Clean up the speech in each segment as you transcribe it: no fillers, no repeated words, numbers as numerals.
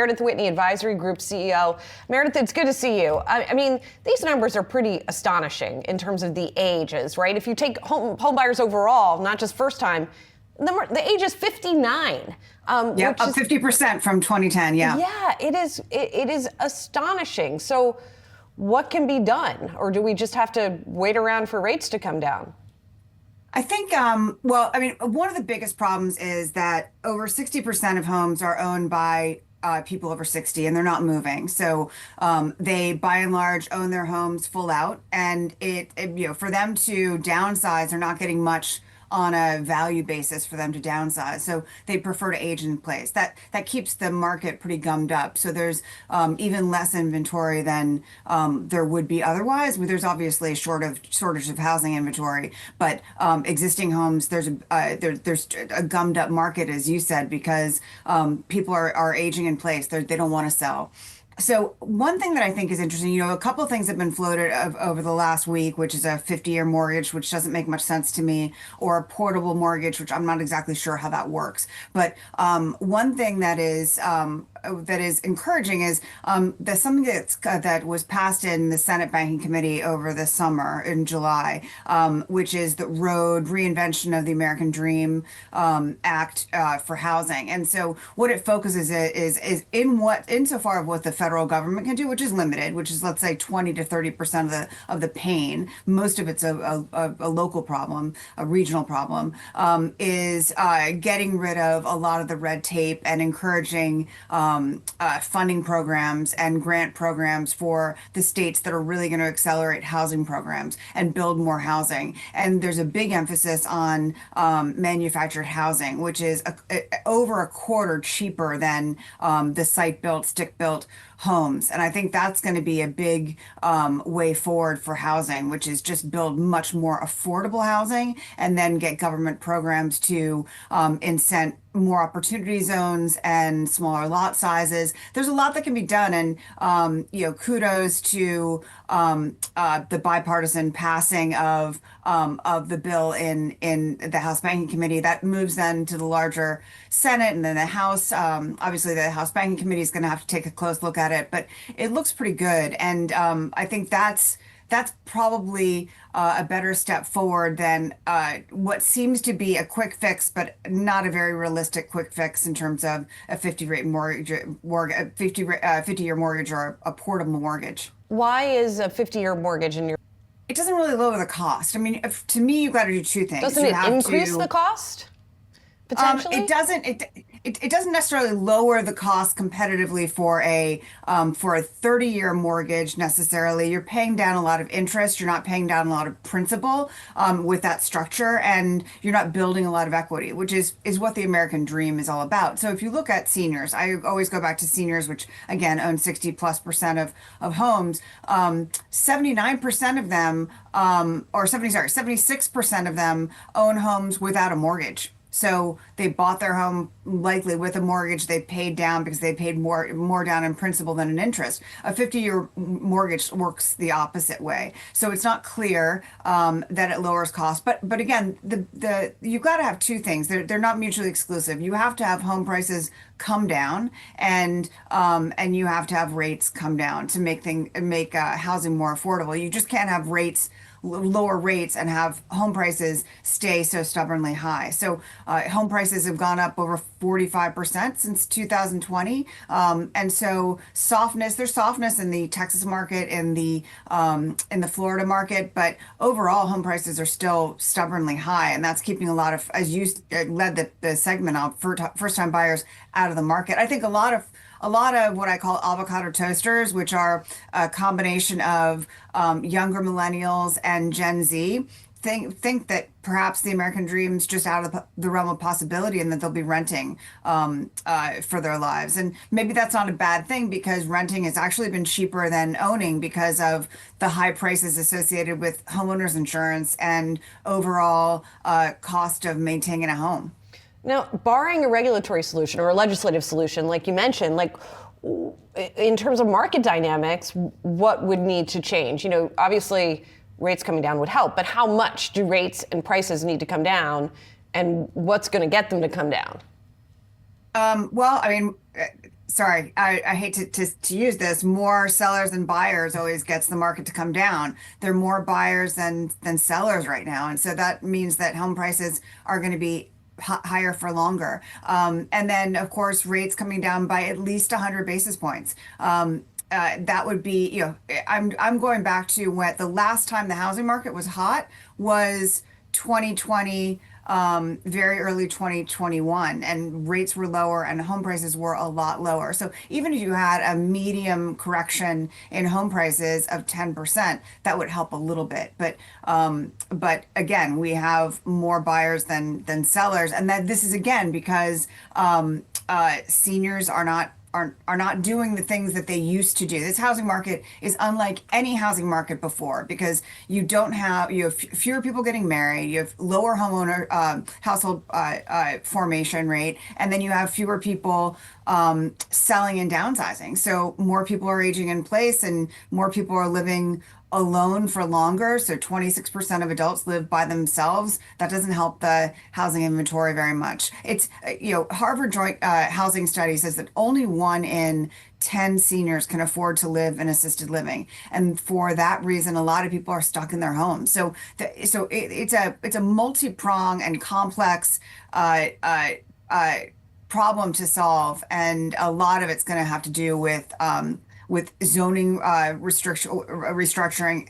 Meredith Whitney, Advisory Group CEO. Meredith, it's good to see you. I mean, these numbers are pretty astonishing in terms of the ages, right? If you take home buyers overall, not just first time, the age is 59. Yeah, up 50% from 2010. Yeah. Yeah, it is astonishing. So what can be done? Or do we just have to wait around for rates to come down? I think, well, I mean, one of the biggest problems is that over 60% of homes are owned by people over 60 and they're not moving. So they, by and large, own their homes full out. And for them to downsize, they're not getting much on a value basis for them to downsize. So they prefer to age in place. That keeps the market pretty gummed up. So there's even less inventory than there would be otherwise. There's obviously a shortage of housing inventory, but existing homes, there's a gummed up market, as you said, because people are aging in place. They don't want to sell. So one thing that I think is interesting, a couple of things have been floated over the last week, which is a 50-year mortgage, which doesn't make much sense to me, or a portable mortgage, which I'm not exactly sure how that works. But one thing that is encouraging is there's something that was passed in the Senate Banking Committee over the summer in July, which is the Road Reinvention of the American Dream Act for housing. And so what it focuses is insofar of what the federal government can do, which is limited, which is, let's say, 20 to 30% of the pain. Most of it's a local problem, a regional problem, is getting rid of a lot of the red tape and encouraging funding programs and grant programs for the states that are really going to accelerate housing programs and build more housing. And there's a big emphasis on manufactured housing, which is over a quarter cheaper than the site-built, stick-built homes. And I think that's going to be a big way forward for housing, which is just build much more affordable housing and then get government programs to incent more opportunity zones and smaller lot sizes. There's a lot that can be done, and kudos to the bipartisan passing of the bill in the House Banking Committee. That moves then to the larger Senate and then the House. Obviously, the House Banking Committee is going to have to take a close look at it, but it looks pretty good, and I think that's probably a better step forward than what seems to be a quick fix, but not a very realistic quick fix in terms of a 50-year mortgage or a portable mortgage. Why is a 50-year mortgage in your? It doesn't really lower the cost. I mean, to me, you've got to do two things. Doesn't it increase the cost? Potentially? It doesn't necessarily lower the cost competitively for a 30-year mortgage necessarily. You're paying down a lot of interest. You're not paying down a lot of principal with that structure, and you're not building a lot of equity, which is what the American dream is all about. So if you look at seniors, I always go back to seniors, which again own 60+% of homes. 79% of them, 76% of them own homes without a mortgage. So they bought their home likely with a mortgage. They paid down because they paid more down in principal than in interest. A 50-year mortgage works the opposite way. So it's not clear that it lowers costs. But again, you've got to have two things. They're not mutually exclusive. You have to have home prices come down, and you have to have rates come down to make housing more affordable. You just can't have lower rates and have home prices stay so stubbornly high. So home prices have gone up over 45% since 2020. And so there's softness in the Texas market, in the Florida market, but overall home prices are still stubbornly high. And that's keeping a lot of, as you led the segment on first time buyers out of the market. I think a lot of what I call avocado toasters, which are a combination of younger millennials and Gen Z, think that perhaps the American dream's just out of the realm of possibility and that they'll be renting for their lives. And maybe that's not a bad thing, because renting has actually been cheaper than owning because of the high prices associated with homeowners insurance and overall cost of maintaining a home. Now, barring a regulatory solution or a legislative solution, like you mentioned, like in terms of market dynamics, what would need to change? Obviously rates coming down would help, but how much do rates and prices need to come down, and what's going to get them to come down? Well, I mean, sorry, I hate to use this, more sellers than buyers always gets the market to come down. There are more buyers than sellers right now. And so that means that home prices are going to be higher for longer. And then, of course, rates coming down by at least 100 basis points. That would be, I'm going back to when the last time the housing market was hot was 2020, very early 2021, and rates were lower and home prices were a lot lower. So even if you had a medium correction in home prices of 10%, that would help a little bit. But again, we have more buyers than sellers, and that this is again because seniors are not doing the things that they used to do. This housing market is unlike any housing market before because you have fewer people getting married, you have lower homeowner household formation rate, and then you have fewer people selling and downsizing. So more people are aging in place and more people are living alone for longer. So 26% of adults live by themselves. That doesn't help the housing inventory very much. It's, Harvard Joint Housing Study says that only 1 in 10 seniors can afford to live in assisted living. And for that reason, a lot of people are stuck in their homes. It's a multi-prong and complex problem to solve. And a lot of it's going to have to do with zoning restructuring,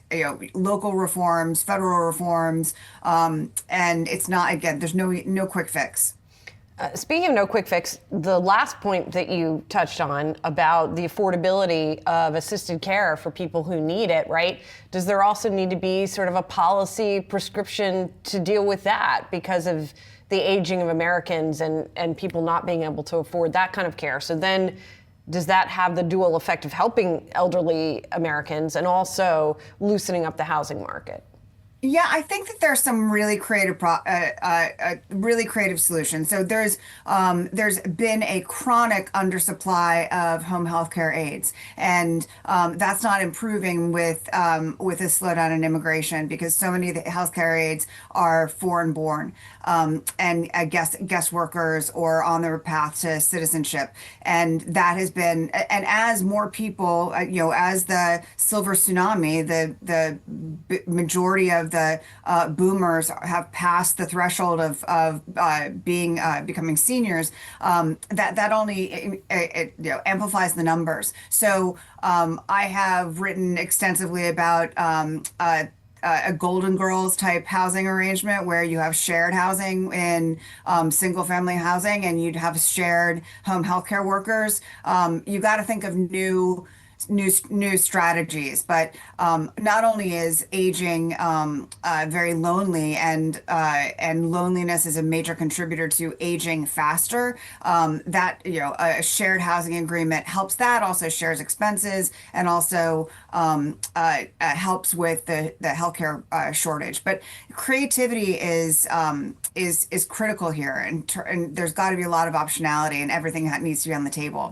local reforms, federal reforms, and it's not, again, there's no quick fix. Speaking of no quick fix, the last point that you touched on about the affordability of assisted care for people who need it, right? Does there also need to be sort of a policy prescription to deal with that because of the aging of Americans and people not being able to afford that kind of care? So then, does that have the dual effect of helping elderly Americans and also loosening up the housing market? Yeah, I think that there's some really really creative solutions. So there's been a chronic undersupply of home health care aides, and that's not improving with a slowdown in immigration because so many of the healthcare aides are foreign born, and guest workers or on their path to citizenship, and that has been, and as more people, as the silver tsunami, the majority of the boomers have passed the threshold of becoming seniors, that only amplifies the numbers. So I have written extensively about a Golden Girls type housing arrangement where you have shared housing in single family housing and you'd have shared home healthcare workers. You got to think of new strategies, but not only is aging very lonely, and loneliness is a major contributor to aging faster. That a shared housing agreement helps that, also shares expenses, and also helps with the healthcare shortage. But creativity is critical here, and there's got to be a lot of optionality, and everything that needs to be on the table.